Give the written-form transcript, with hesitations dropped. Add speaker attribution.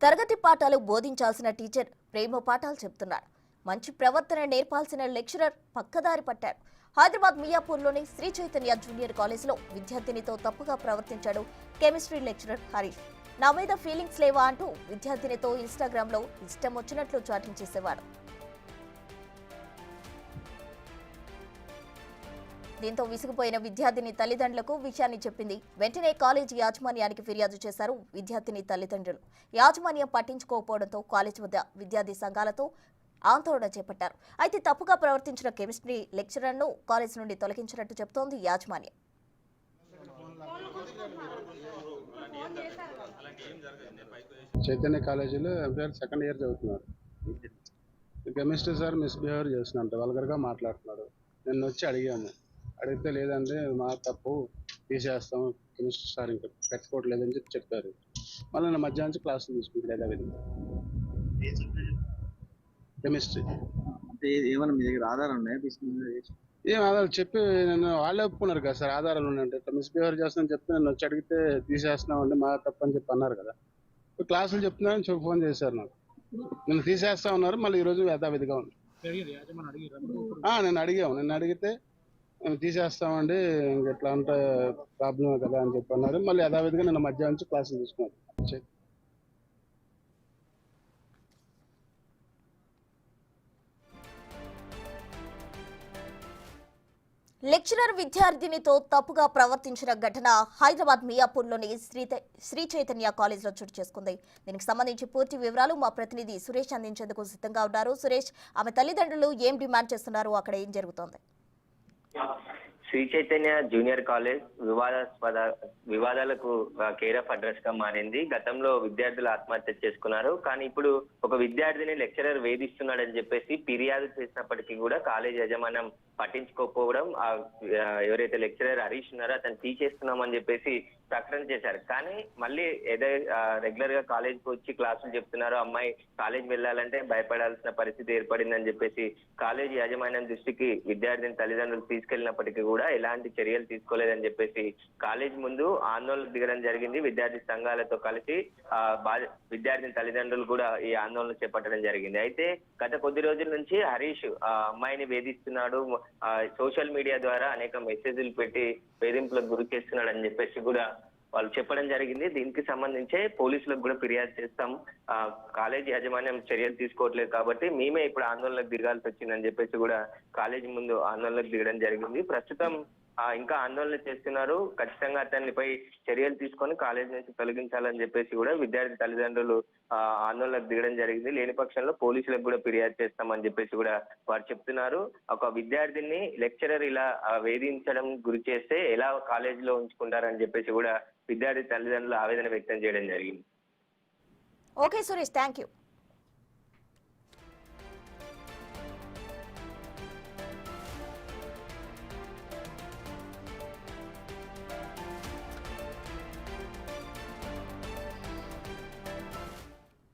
Speaker 1: తరగతి పాఠాలు బోధించాల్సిన టీచర్ ప్రేమ పాఠాలు చెప్తున్నాడు. మంచి ప్రవర్తన నేర్పాల్సిన లెక్చరర్ పక్కదారి పట్టాడు. హైదరాబాద్ మియాపూర్లోని శ్రీ చైతన్య జూనియర్ కాలేజీలో విద్యార్థినితో తప్పుగా ప్రవర్తించాడు కెమిస్ట్రీ లెక్చరర్ హరీష్. నా మీద ఫీలింగ్స్ లేవా అంటూ విద్యార్థినితో ఇన్స్టాగ్రామ్లో ఇష్టం వచ్చినట్లు చాటింగ్ చేసేవాడు. దీంతో విసిగిపోయిన విద్యార్థిని తల్లిదండ్రులకు విషయాన్ని చెప్పింది. వెంటనే కాలేజీ యాజమాన్యానికి ఫిర్యాదు చేశారు విద్యార్థిని తల్లిదండ్రులు. యాజమాన్యం పట్టించుకోకపోవడంతో కాలేజీ వద్ద విద్యార్థి సంఘాలతో ఆందోళన చేపట్టారు. అయితే తప్పుగా ప్రవర్తించిన కెమిస్ట్రీ లెక్చరర్ను కాలేజీ నుండి తొలగించినట్టు చెబుతోంది యాజమాన్యం.
Speaker 2: చైతన్య కాలేజీలో ఎంపీఆర్ సెకండ్ ఇయర్ చదువుతున్నారు. కెమిస్ట్రీ సార్ మిస్బిహేవ్ చేస్తున్నట్టు వల్గర్గా మాట్లాడుతున్నారు. నిన్న వచ్చి అడిగితే లేదంటే మా తప్పు తీసేస్తాం, కెమిస్ట్రీ సార్ ఇంకా పెట్టుకోవట్లేదని చెప్పారు. మళ్ళీ నా మధ్యాహ్నం నుంచి క్లాసులు తీసుకుంటలేదు. విధంగా కెమిస్ట్రీ
Speaker 3: అంటే ఏమన్నా మీ దగ్గర ఆధారం ఉన్నాయా?
Speaker 2: ఏం ఆధారాలు చెప్పి నన్ను వాళ్ళే ఒప్పుకున్నారు కదా సార్, ఆధారాలు ఉన్నాయంటే ఇట్లా మిస్బిహేవ్ చేస్తానని చెప్తే నన్ను వచ్చి అడిగితే తీసేస్తున్నామండి మా తప్పు అని చెప్పి అన్నారు కదా. క్లాసులు చెప్తున్నారని చెప్పి ఫోన్ చేశారు నాకు. నిన్ను తీసేస్తా ఉన్నారు, మళ్ళీ ఈరోజు యథావిధిగా ఉంది. నిన్ను అడిగితే మేము తీసేస్తామండి, ఇంకెట్లా అంటే ప్రాబ్లమే కదా అని చెప్పి అన్నారు. మళ్ళీ యథావిధిగా నిన్న మధ్యాహ్నం నుంచి క్లాసులు తీసుకున్నారు.
Speaker 1: లెక్చరర్ విద్యార్థినితో తప్పుగా ప్రవర్తించిన ఘటన హైదరాబాద్ మియాపూర్లోని శ్రీ చైతన్య కాలేజీలో చోటు చేసుకుంది. దీనికి సంబంధించి పూర్తి వివరాలు మా ప్రతినిధి సురేష్ అందించేందుకు సిద్ధంగా ఉన్నారు. సురేష్, ఆమె తల్లిదండ్రులు ఏం డిమాండ్ చేస్తున్నారు, అక్కడ ఏం జరుగుతోంది?
Speaker 4: శ్రీ చైతన్య జూనియర్ కాలేజ్ వివాదాలకు కేర్ ఆఫ్ అడ్రస్ గా మారింది. గతంలో విద్యార్థులు ఆత్మహత్య చేసుకున్నారు. కానీ ఇప్పుడు ఒక విద్యార్థిని లెక్చరర్ వేధిస్తున్నాడని చెప్పేసి ఫిర్యాదు చేసినప్పటికీ కూడా కాలేజ్ యాజమాన్యం పట్టించుకోకపోవడం, ఎవరైతే లెక్చరర్ హరీష్ ఉన్నారో అతను తీసేస్తున్నామని చెప్పేసి ప్రకటన చేశారు. కానీ మళ్ళీ ఏదో రెగ్యులర్ గా కాలేజ్ కు వచ్చి క్లాసులు చెప్తున్నారు. అమ్మాయి కాలేజ్ వెళ్ళాలంటే భయపడాల్సిన పరిస్థితి ఏర్పడిందని చెప్పేసి కాలేజ్ యాజమాన్యం దృష్టికి విద్యార్థిని తల్లిదండ్రులు తీసుకెళ్లినప్పటికీ కూడా ఎలాంటి చర్యలు తీసుకోలేదని చెప్పేసి కాలేజ్ ముందు ఆందోళన దిగడం జరిగింది. విద్యార్థి సంఘాలతో కలిసి విద్యార్థిని తల్లిదండ్రులు కూడా ఈ ఆందోళన చేపట్టడం జరిగింది. అయితే గత కొద్ది రోజుల నుంచి హరీష్ అమ్మాయిని వేధిస్తున్నాడు, సోషల్ మీడియా ద్వారా అనేక మెసేజ్లు పెట్టి వేధింపులకు గురి చేస్తున్నాడు అని చెప్పేసి కూడా వాళ్ళు చెప్పడం జరిగింది. దీనికి సంబంధించే పోలీసులకు కూడా ఫిర్యాదు చేస్తాం, కాలేజ్ యాజమాన్యం చర్యలు తీసుకోవట్లేదు కాబట్టి మేమే ఇప్పుడు ఆందోళనకు దిగాల్సి వచ్చిందని చెప్పేసి కూడా కాలేజీ ముందు ఆందోళనకు దిగడం జరిగింది. ప్రస్తుతం ఇంకా ఆందోళన చేస్తున్నారు. ఖచ్చితంగా అతనిపై చర్యలు తీసుకొని కాలేజ్ నుంచి తొలగించాలని చెప్పేసి కూడా విద్యార్థి తల్లిదండ్రులు ఆందోళనకు దిగడం జరిగింది. లేని పక్షంలో పోలీసులకు కూడా ఫిర్యాదు చేస్తామని చెప్పేసి కూడా వారు చెప్తున్నారు. ఒక విద్యార్థిని లెక్చరర్ ఇలా వేధించడం గురి చేస్తే ఎలా కాలేజీలో ఉంచుకుంటారని చెప్పేసి కూడా విద్యార్థి తల్లిదండ్రులు ఆవేదన వ్యక్తం చేయడం జరిగింది.
Speaker 1: Okay Suresh, thank you.